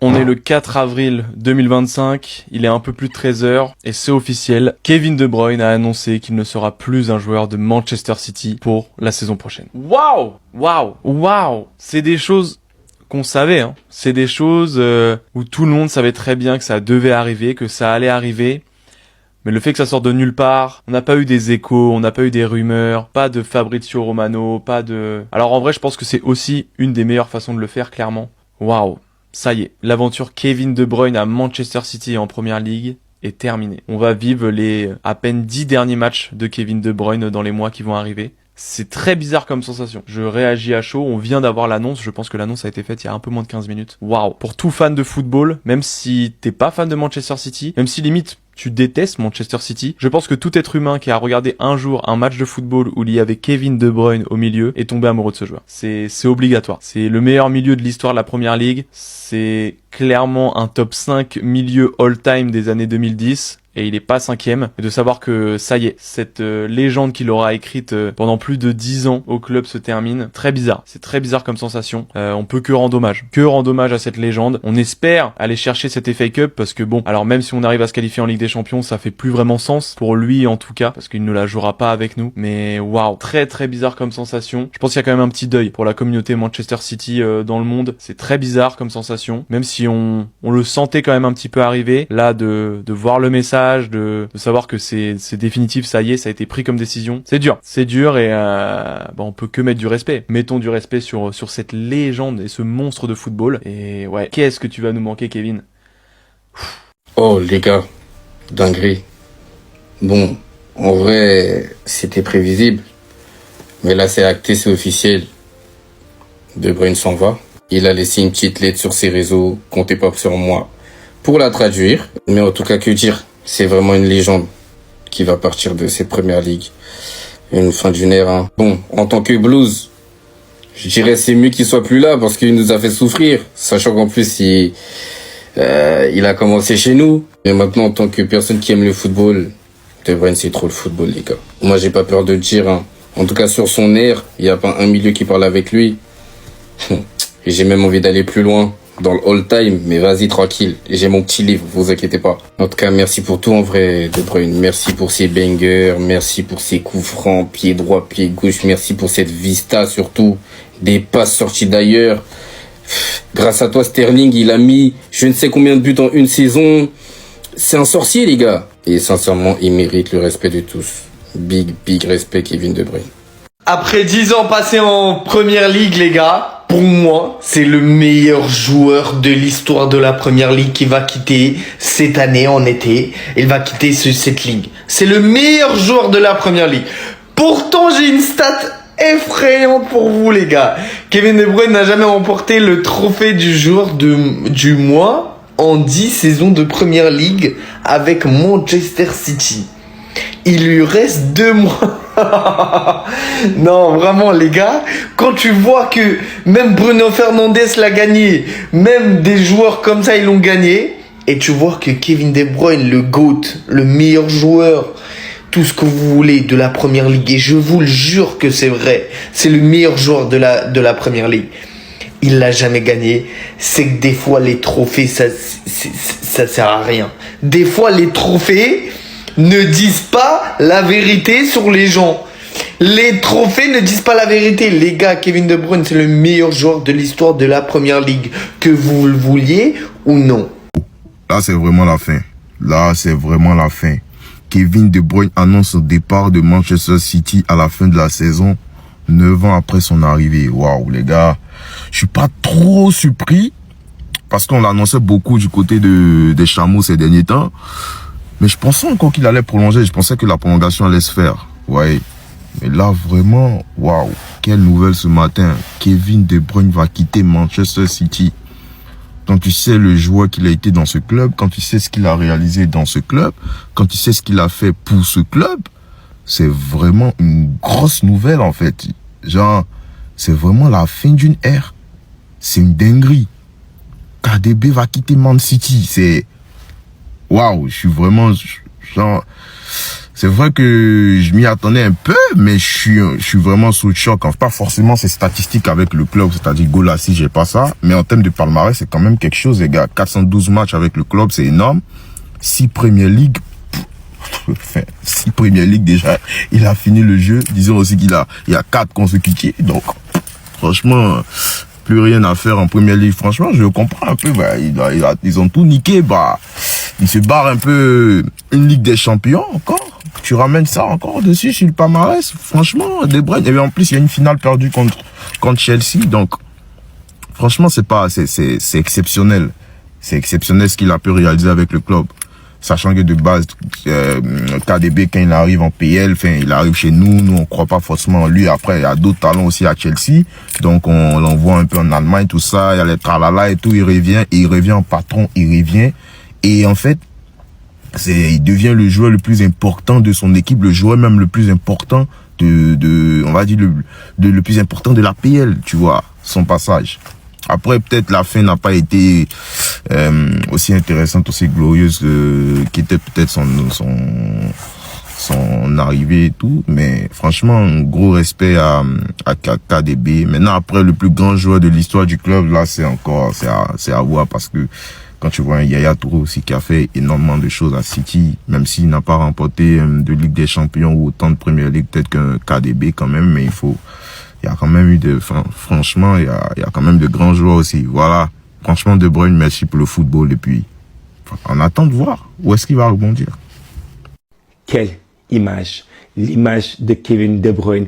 On est le 4 avril 2025, il est un peu plus de 13h et c'est officiel. Kevin De Bruyne a annoncé qu'il ne sera plus un joueur de Manchester City pour la saison prochaine. Waouh! Waouh! Waouh! C'est des choses qu'on savait, hein. C'est des choses où tout le monde savait très bien que ça devait arriver, que ça allait arriver. Mais le fait que ça sorte de nulle part, on n'a pas eu des échos, on n'a pas eu des rumeurs, pas de Fabrizio Romano, pas de... Alors en vrai, je pense que c'est aussi une des meilleures façons de le faire, clairement. Waouh! Ça y est, l'aventure Kevin De Bruyne à Manchester City en Première Ligue est terminée. On va vivre les à peine 10 derniers matchs de Kevin De Bruyne dans les mois qui vont arriver. C'est très bizarre comme sensation. Je réagis à chaud, on vient d'avoir l'annonce, je pense que l'annonce a été faite il y a un peu moins de 15 minutes. Waouh! Pour tout fan de football, même si t'es pas fan de Manchester City, même si limite tu détestes Manchester City, je pense que tout être humain qui a regardé un jour un match de football où il y avait Kevin De Bruyne au milieu est tombé amoureux de ce joueur. C'est obligatoire. C'est le meilleur milieu de l'histoire de la Première Ligue. C'est clairement un top 5 milieu all-time des années 2010. Et il est pas cinquième. Et de savoir que ça y est, cette légende qu'il aura écrite pendant plus de 10 ans au club se termine. Très bizarre. C'est très bizarre comme sensation. On peut que rendre hommage. Que rendre hommage à cette légende. On espère aller chercher cette FA Cup parce que bon, alors même si on arrive à se qualifier en Ligue des Champions, ça fait plus vraiment sens pour lui en tout cas parce qu'il ne la jouera pas avec nous. Mais waouh, très très bizarre comme sensation. Je pense qu'il y a quand même un petit deuil pour la communauté Manchester City dans le monde. C'est très bizarre comme sensation. Même si on le sentait quand même un petit peu arriver. Là, de voir le message, de savoir que c'est définitif, ça y est, ça a été pris comme décision. C'est dur et on peut que mettre du respect. Mettons du respect sur cette légende et ce monstre de football. Et ouais, qu'est-ce que tu vas nous manquer, Kevin? Oh les gars, dinguerie. Bon, en vrai, c'était prévisible. Mais là, c'est acté, c'est officiel. De Bruyne s'en va. Il a laissé une petite lettre sur ses réseaux. Comptez pas sur moi pour la traduire. Mais en tout cas, que dire? C'est vraiment une légende qui va partir de cette Première Ligue. Une fin d'une ère. Hein. Bon, en tant que Blues, je dirais c'est mieux qu'il soit plus là parce qu'il nous a fait souffrir. Sachant qu'en plus, il a commencé chez nous. Mais maintenant, en tant que personne qui aime le football, De Bruyne, c'est trop le football, les gars. Moi, j'ai pas peur de dire. Hein. En tout cas, sur son air, il n'y a pas un milieu qui parle avec lui. Et j'ai même envie d'aller plus loin. Dans le all-time, mais vas-y, tranquille. J'ai mon petit livre, vous inquiétez pas. En tout cas, merci pour tout en vrai, De Bruyne. Merci pour ses bangers, merci pour ses coups francs, pied droit, pied gauche, merci pour cette vista surtout. Des passes sorties d'ailleurs. Grâce à toi, Sterling, il a mis je ne sais combien de buts en une saison. C'est un sorcier, les gars. Et sincèrement, il mérite le respect de tous. Big respect, Kevin De Bruyne. Après 10 ans passés en Première Ligue, les gars, pour moi, c'est le meilleur joueur de l'histoire de la Première Ligue qui va quitter cette année en été. Il va quitter cette ligue. C'est le meilleur joueur de la Première Ligue. Pourtant, j'ai une stat effrayante pour vous, les gars. Kevin De Bruyne n'a jamais remporté le trophée du joueur du mois en 10 saisons de Première Ligue avec Manchester City. Il lui reste 2 mois. Non, vraiment, les gars, quand tu vois que même Bruno Fernandes l'a gagné, même des joueurs comme ça, ils l'ont gagné, et tu vois que Kevin De Bruyne, le GOAT, le meilleur joueur, tout ce que vous voulez de la Première Ligue, et je vous le jure que c'est vrai, c'est le meilleur joueur de la Première Ligue. Il l'a jamais gagné. C'est que des fois, les trophées, ça sert à rien. Des fois, les trophées ne disent pas la vérité sur les gens. Les trophées ne disent pas la vérité. Les gars, Kevin De Bruyne, c'est le meilleur joueur de l'histoire de la Première Ligue. Que vous le vouliez ou non. Là, c'est vraiment la fin. Là, c'est vraiment la fin. Kevin De Bruyne annonce son départ de Manchester City à la fin de la saison, 9 ans après son arrivée. Waouh, les gars. Je suis pas trop surpris parce qu'on l'annonçait beaucoup du côté des Chameaux ces derniers temps. Mais je pensais encore qu'il allait prolonger. Je pensais que la prolongation allait se faire. Ouais. Mais là, vraiment, waouh. Quelle nouvelle ce matin. Kevin De Bruyne va quitter Manchester City. Quand tu sais le joueur qu'il a été dans ce club, quand tu sais ce qu'il a réalisé dans ce club, quand tu sais ce qu'il a fait pour ce club, c'est vraiment une grosse nouvelle, en fait. Genre, c'est vraiment la fin d'une ère. C'est une dinguerie. KDB va quitter Man City. C'est... Waouh, je suis vraiment... Genre... C'est vrai que je m'y attendais un peu, mais je suis vraiment sous le choc. Enfin, pas forcément ces statistiques avec le club, c'est-à-dire goal assist, j'ai pas ça. Mais en termes de palmarès, c'est quand même quelque chose, les gars. 412 matchs avec le club, c'est énorme. 6 Premier League. Enfin, 6 Premier League déjà. Il a fini le jeu. Disons aussi il y a 4 consécutifs. Donc, franchement, plus rien à faire en Premier League. Franchement, je comprends un peu. Bah, ils ont tout niqué. Bah, ils se barrent un peu une Ligue des Champions encore. Tu ramènes ça encore dessus sur le palmarès. Franchement, De Bruyne. Et en plus, il y a une finale perdue contre Chelsea. Donc, franchement, c'est exceptionnel. C'est exceptionnel ce qu'il a pu réaliser avec le club. Sachant que de base, KDB, quand il arrive en PL, enfin, il arrive chez nous on croit pas forcément en lui. Après, il y a d'autres talents aussi à Chelsea. Donc, on l'envoie un peu en Allemagne, tout ça. Il y a les tralala et tout. Il revient en patron, il revient. Et en fait, il devient le joueur le plus important de son équipe, le joueur même le plus important on va dire le plus important de la PL, tu vois, son passage. Après, peut-être la fin n'a pas été aussi intéressante, aussi glorieuse qu'était peut-être son arrivée et tout. Mais franchement, un gros respect à KDB. Maintenant, après, le plus grand joueur de l'histoire du club, là, c'est à voir parce que quand tu vois un Yaya Touré aussi qui a fait énormément de choses à City, même s'il n'a pas remporté de Ligue des Champions ou autant de Premier League, peut-être qu'un KDB quand même, mais il y a quand même eu franchement, il y a quand même de grands joueurs aussi. Voilà. Franchement, De Bruyne, merci pour le football. Et puis, on attend de voir où est-ce qu'il va rebondir. Quelle image. L'image de Kevin De Bruyne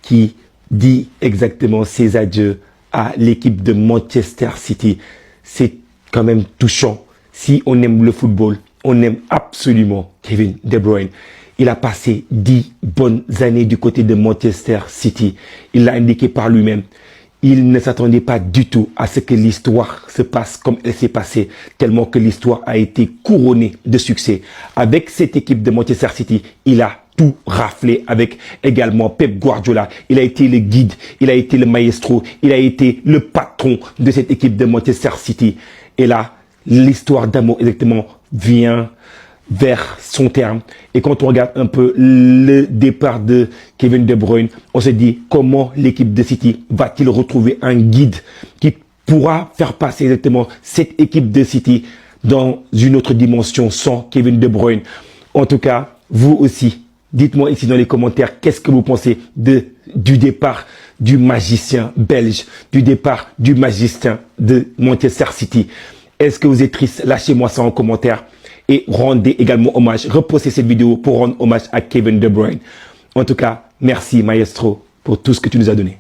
qui dit exactement ses adieux à l'équipe de Manchester City. C'est quand même touchant. Si on aime le football, on aime absolument Kevin De Bruyne. Il a passé 10 bonnes années du côté de Manchester City. Il l'a indiqué par lui-même. Il ne s'attendait pas du tout à ce que l'histoire se passe comme elle s'est passée, tellement que l'histoire a été couronnée de succès. Avec cette équipe de Manchester City, il a tout raflé avec également Pep Guardiola. Il a été le guide, il a été le maestro, il a été le patron de cette équipe de Manchester City. Et là, l'histoire d'amour exactement vient vers son terme. Et quand on regarde un peu le départ de Kevin De Bruyne, on se dit comment l'équipe de City va-t-il retrouver un guide qui pourra faire passer exactement cette équipe de City dans une autre dimension sans Kevin De Bruyne. En tout cas, vous aussi, dites-moi ici dans les commentaires qu'est-ce que vous pensez du départ du magicien belge, du départ du magicien de Manchester City. Est-ce que vous êtes triste? Lâchez-moi ça en commentaire et rendez également hommage, repostez cette vidéo pour rendre hommage à Kevin De Bruyne. En tout cas, merci Maestro pour tout ce que tu nous as donné.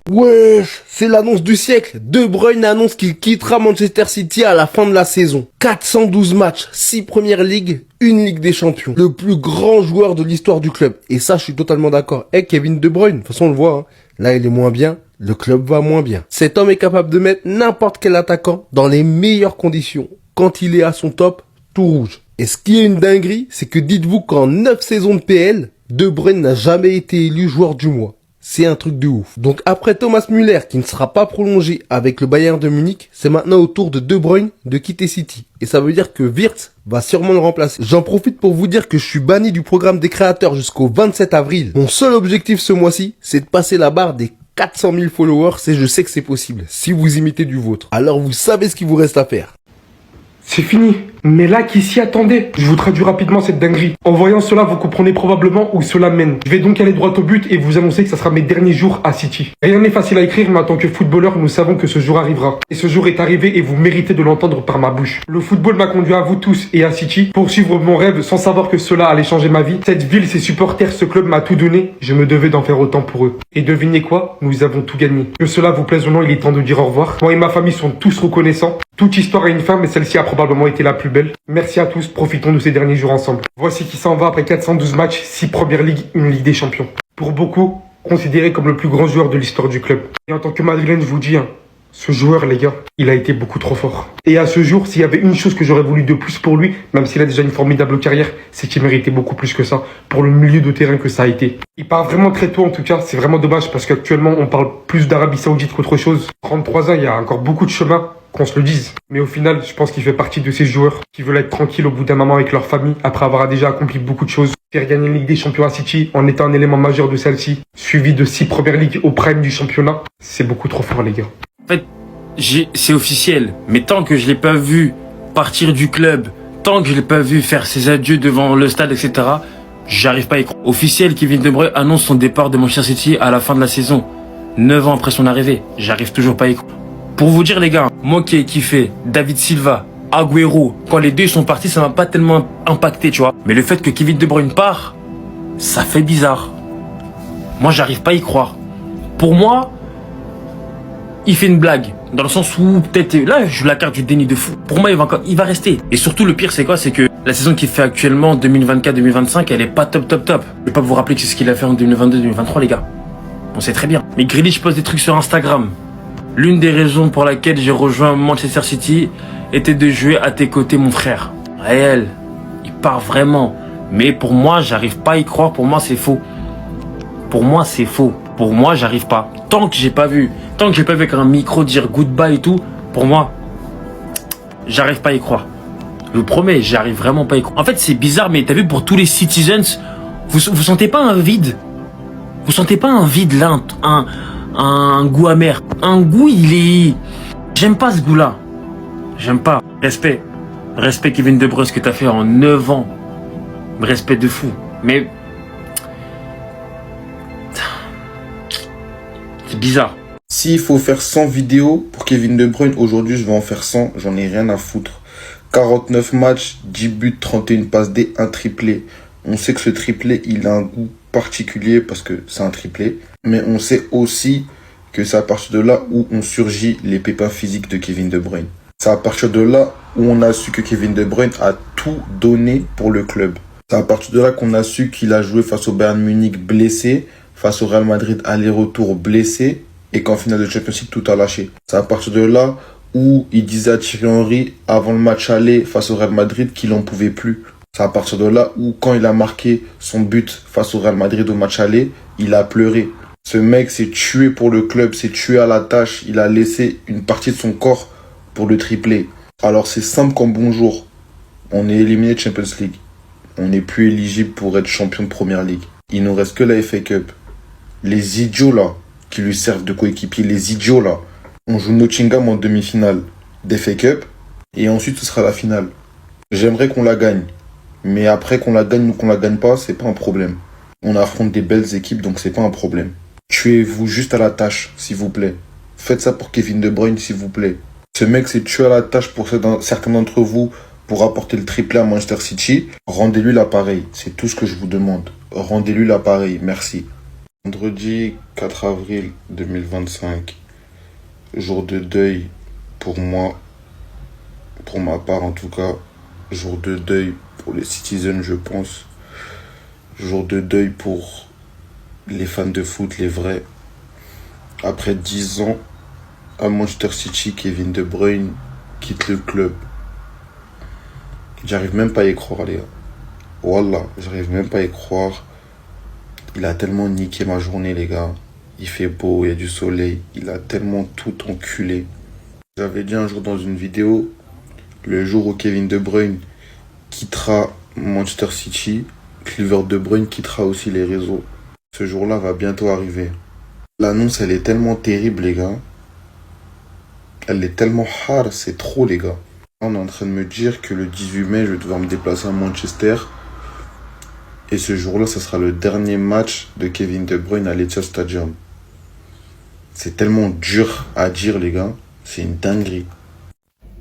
Ouais, c'est l'annonce du siècle. De Bruyne annonce qu'il quittera Manchester City à la fin de la saison. 412 matchs, 6 Premières Ligues, 1 Ligue des Champions. Le plus grand joueur de l'histoire du club. Et ça, je suis totalement d'accord. Kevin De Bruyne, de toute façon, on le voit, hein. Là, il est moins bien. Le club va moins bien. Cet homme est capable de mettre n'importe quel attaquant dans les meilleures conditions. Quand il est à son top, tout rouge. Et ce qui est une dinguerie, c'est que dites-vous qu'en 9 saisons de PL, De Bruyne n'a jamais été élu joueur du mois. C'est un truc de ouf. Donc après Thomas Müller qui ne sera pas prolongé avec le Bayern de Munich, c'est maintenant au tour de De Bruyne de quitter City. Et ça veut dire que Wirtz va sûrement le remplacer. J'en profite pour vous dire que je suis banni du programme des créateurs jusqu'au 27 avril. Mon seul objectif ce mois-ci, c'est de passer la barre des 400 000 followers et je sais que c'est possible si vous imitez du vôtre. Alors vous savez ce qu'il vous reste à faire. C'est fini. Mais là, qui s'y attendait? Je vous traduis rapidement cette dinguerie. En voyant cela, vous comprenez probablement où cela mène. Je vais donc aller droit au but et vous annoncer que ça sera mes derniers jours à City. Rien n'est facile à écrire, mais en tant que footballeur, nous savons que ce jour arrivera. Et ce jour est arrivé et vous méritez de l'entendre par ma bouche. Le football m'a conduit à vous tous et à City pour suivre mon rêve sans savoir que cela allait changer ma vie. Cette ville, ses supporters, ce club m'a tout donné. Je me devais d'en faire autant pour eux. Et devinez quoi? Nous avons tout gagné. Que cela vous plaise ou non, il est temps de dire au revoir. Moi et ma famille sont tous reconnaissants. Toute histoire a une fin, mais celle-ci a probablement été la plus belle. Merci à tous, profitons de ces derniers jours ensemble. Voici qui s'en va après 412 matchs, 6 Premières Ligues, 1 Ligue des Champions. Pour beaucoup, considéré comme le plus grand joueur de l'histoire du club. Et en tant que Madrilène, je vous dis, Ce joueur, les gars, il a été beaucoup trop fort. Et à ce jour, s'il y avait une chose que j'aurais voulu de plus pour lui, même s'il a déjà une formidable carrière, c'est qu'il méritait beaucoup plus que ça, pour le milieu de terrain que ça a été. Il part vraiment très tôt en tout cas, c'est vraiment dommage parce qu'actuellement on parle plus d'Arabie Saoudite qu'autre chose. 33 ans, il y a encore beaucoup de chemin, qu'on se le dise. Mais au final, je pense qu'il fait partie de ces joueurs qui veulent être tranquilles au bout d'un moment avec leur famille, après avoir déjà accompli beaucoup de choses. Faire gagner une Ligue des Champions à City en étant un élément majeur de celle-ci, suivi de 6 premières ligues au prime du championnat, c'est beaucoup trop fort les gars. En fait, c'est officiel, mais tant que je l'ai pas vu partir du club, tant que je l'ai pas vu faire ses adieux devant le stade, etc., j'arrive pas à y croire. Officiel, Kevin De Bruyne annonce son départ de Manchester City à la fin de la saison, 9 ans après son arrivée. J'arrive toujours pas à y croire. Pour vous dire les gars, moi qui ai kiffé David Silva, Agüero, quand les deux sont partis, ça m'a pas tellement impacté, tu vois. Mais le fait que Kevin De Bruyne part, ça fait bizarre. Moi, j'arrive pas à y croire. Pour moi, il fait une blague. Dans le sens où, peut-être, là, je joue la carte du déni de fou. Pour moi, il va rester. Et surtout, le pire, c'est quoi? C'est que la saison qu'il fait actuellement, 2024-2025, elle est pas top. Je vais pas vous rappeler que c'est ce qu'il a fait en 2022-2023, les gars. On sait très bien. Mais Grealish poste des trucs sur Instagram. L'une des raisons pour laquelle j'ai rejoint Manchester City était de jouer à tes côtés, mon frère. Réel. Il part vraiment. Mais pour moi, j'arrive pas à y croire. Pour moi, c'est faux. Pour moi, c'est faux. Pour moi, j'arrive pas. Tant que j'ai pas vu avec un micro dire goodbye et tout, pour moi, j'arrive pas à y croire. Je vous promets, j'arrive vraiment pas à y croire. En fait, c'est bizarre, mais t'as vu, pour tous les citizens, vous sentez pas un vide? Vous sentez pas un vide là, un goût amer? Un goût, j'aime pas ce goût-là. J'aime pas. Respect. Respect Kevin De Bruyne, ce que t'as fait en 9 ans. Respect de fou. Mais c'est bizarre. S'il faut faire 100 vidéos pour Kevin De Bruyne, aujourd'hui je vais en faire 100, j'en ai rien à foutre. 49 matchs, 10 buts, 31 passes D, un triplé. On sait que ce triplé, il a un goût particulier parce que c'est un triplé. Mais on sait aussi que c'est à partir de là où on surgit les pépins physiques de Kevin De Bruyne. C'est à partir de là où on a su que Kevin De Bruyne a tout donné pour le club. C'est à partir de là qu'on a su qu'il a joué face au Bayern Munich blessé, face au Real Madrid aller-retour blessé, et qu'en finale de Champions League, tout a lâché. C'est à partir de là où il disait à Thierry Henry, avant le match aller face au Real Madrid, qu'il n'en pouvait plus. C'est à partir de là où, quand il a marqué son but face au Real Madrid au match aller, il a pleuré. Ce mec s'est tué pour le club, s'est tué à la tâche, il a laissé une partie de son corps pour le tripler. Alors c'est simple comme bonjour. On est éliminé de Champions League. On n'est plus éligible pour être champion de Première Ligue. Il nous reste que la FA Cup. Les idiots là, qui lui servent de coéquipier, les idiots là. On joue Nottingham en demi-finale d'FA Cup et ensuite ce sera la finale. J'aimerais qu'on la gagne, mais après qu'on la gagne ou qu'on la gagne pas, c'est pas un problème. On affronte des belles équipes donc c'est pas un problème. Tuez-vous juste à la tâche, s'il vous plaît. Faites ça pour Kevin De Bruyne, s'il vous plaît. Ce mec s'est tué à la tâche pour certains d'entre vous pour apporter le triplé à Manchester City. Rendez-lui l'appareil, c'est tout ce que je vous demande. Rendez-lui l'appareil, merci. Vendredi 4 avril 2025, jour de deuil pour moi, pour ma part en tout cas, jour de deuil pour les citizens je pense, jour de deuil pour les fans de foot, les vrais. Après 10 ans à Manchester City, Kevin De Bruyne quitte le club. J'arrive même pas à y croire les gars. Wallah, j'arrive même pas à y croire. Il a tellement niqué ma journée, les gars. Il fait beau, il y a du soleil. Il a tellement tout enculé. J'avais dit un jour dans une vidéo, le jour où Kevin De Bruyne quittera Manchester City, Clivert De Bruyne quittera aussi les réseaux. Ce jour-là va bientôt arriver. L'annonce, elle est tellement terrible, les gars. Elle est tellement hard, c'est trop, les gars. On est en train de me dire que le 18 mai, je vais devoir me déplacer à Manchester. Et ce jour-là, ce sera le dernier match de Kevin De Bruyne à l'Etihad Stadium. C'est tellement dur à dire, les gars. C'est une dinguerie.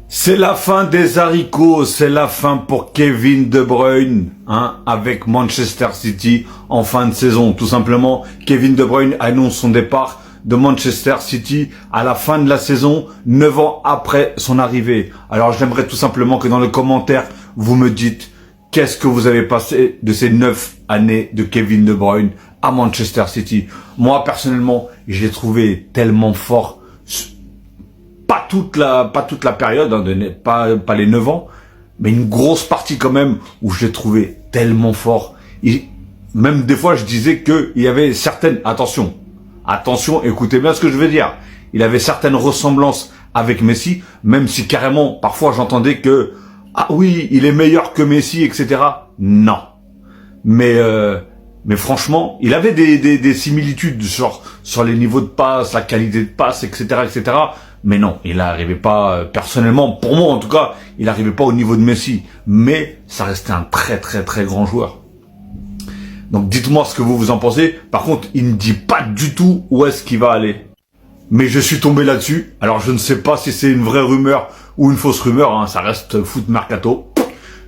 C'est la fin des haricots, c'est la fin pour Kevin De Bruyne, avec Manchester City en fin de saison. Tout simplement, Kevin De Bruyne annonce son départ de Manchester City à la fin de la saison, 9 ans après son arrivée. Alors j'aimerais tout simplement que dans les commentaires, vous me dites qu'est-ce que vous avez passé de ces 9 années de Kevin De Bruyne à Manchester City. Moi, personnellement, je l'ai trouvé tellement fort. pas toute la période, hein, pas les 9 ans, mais une grosse partie quand même où je l'ai trouvé tellement fort. Même des fois, je disais que il y avait certaines, attention, écoutez bien ce que je veux dire. Il avait certaines ressemblances avec Messi, même si carrément, parfois, j'entendais que, ah oui, il est meilleur que Messi, etc. Non. Mais franchement, il avait des similitudes, genre, sur les niveaux de passe, la qualité de passe, etc., etc. Mais non, il n'arrivait pas, personnellement, pour moi en tout cas, il n'arrivait pas au niveau de Messi. Mais ça restait un très très très grand joueur. Donc dites-moi ce que vous en pensez. Par contre, il ne dit pas du tout où est-ce qu'il va aller. Mais je suis tombé là-dessus. Alors je ne sais pas si c'est une vraie rumeur ou une fausse rumeur. Hein. Ça reste foot mercato.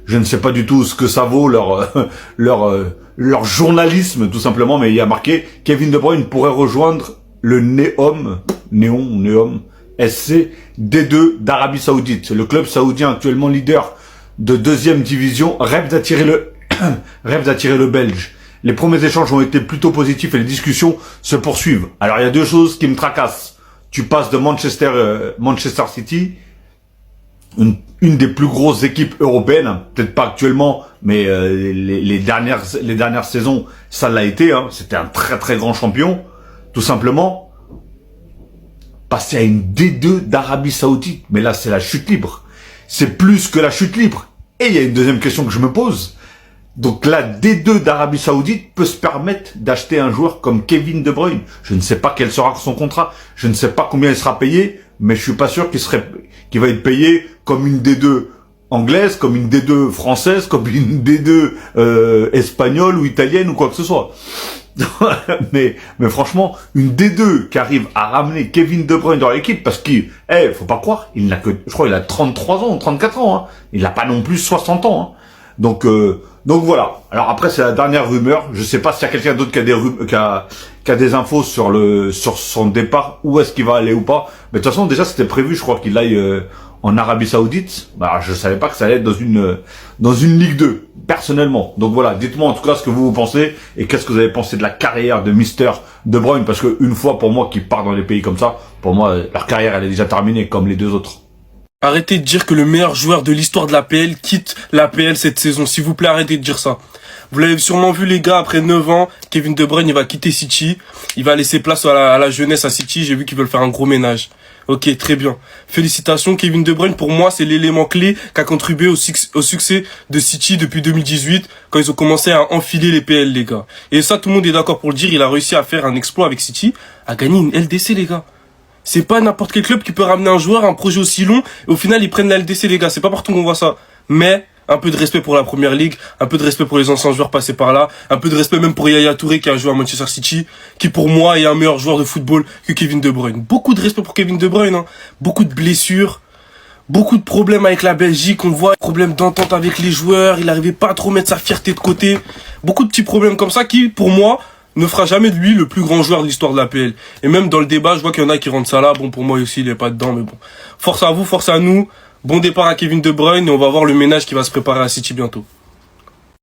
Je ne sais pas du tout ce que ça vaut leur journalisme tout simplement. Mais il y a marqué Kevin De Bruyne pourrait rejoindre le Neom SC D2 d'Arabie Saoudite. Le club saoudien actuellement leader de 2e division rêve d'attirer le Belge. Les premiers échanges ont été plutôt positifs et les discussions se poursuivent. Alors il y a deux choses qui me tracassent. Tu passes de Manchester City, une des plus grosses équipes européennes, peut-être pas actuellement, mais les dernières saisons, ça l'a été. Hein. C'était un très très grand champion, tout simplement. Passer à une D2 d'Arabie Saoudite, mais là c'est la chute libre. C'est plus que la chute libre. Et il y a une deuxième question que je me pose. Donc la D2 d'Arabie Saoudite peut se permettre d'acheter un joueur comme Kevin De Bruyne. Je ne sais pas quel sera son contrat, je ne sais pas combien il sera payé, mais je suis pas sûr qu'il va être payé comme une D2 anglaise, comme une D2 française, comme une D2 espagnole ou italienne ou quoi que ce soit. mais franchement, une D2 qui arrive à ramener Kevin De Bruyne dans l'équipe, parce qu'il, faut pas croire, il n'a que, je crois, il a 33 ans, 34 ans, hein. Il n'a pas non plus 60 ans, hein. Donc voilà. Alors après, c'est la dernière rumeur. Je sais pas s'il y a quelqu'un d'autre qui a des infos sur son départ, où est-ce qu'il va aller ou pas. Mais de toute façon, déjà, c'était prévu, je crois qu'il aille en Arabie Saoudite. Bah, je savais pas que ça allait être dans une Ligue 2, personnellement. Donc voilà, dites-moi en tout cas ce que vous pensez et qu'est-ce que vous avez pensé de la carrière de Mister De Bruyne, parce que une fois pour moi qui part dans les pays comme ça, pour moi leur carrière elle est déjà terminée comme les deux autres. Arrêtez de dire que le meilleur joueur de l'histoire de l'APL quitte l'APL cette saison. S'il vous plaît, arrêtez de dire ça. Vous l'avez sûrement vu, les gars, après 9 ans, Kevin De Bruyne, il va quitter City. Il va laisser place à la jeunesse à City. J'ai vu qu'ils veulent faire un gros ménage. Ok, très bien. Félicitations, Kevin De Bruyne. Pour moi, c'est l'élément clé qui a contribué au succès de City depuis 2018, quand ils ont commencé à enfiler les PL, les gars. Et ça, tout le monde est d'accord pour le dire. Il a réussi à faire un exploit avec City, à gagner une LDC, les gars. C'est pas n'importe quel club qui peut ramener un joueur, un projet aussi long, et au final, ils prennent la LDC, les gars. C'est pas partout qu'on voit ça. Mais, un peu de respect pour la Première Ligue, un peu de respect pour les anciens joueurs passés par là, un peu de respect même pour Yaya Touré qui a joué à Manchester City, qui pour moi est un meilleur joueur de football que Kevin De Bruyne. Beaucoup de respect pour Kevin De Bruyne, hein. Beaucoup de blessures, beaucoup de problèmes avec la Belgique, on voit, problèmes d'entente avec les joueurs, il n'arrivait pas à trop mettre sa fierté de côté. Beaucoup de petits problèmes comme ça qui, pour moi, ne fera jamais de lui le plus grand joueur de l'histoire de l'APL. Et même dans le débat, je vois qu'il y en a qui rendent ça là. Bon, pour moi aussi, il est pas dedans, mais bon. Force à vous, force à nous. Bon départ à Kevin De Bruyne et on va voir le ménage qui va se préparer à City bientôt.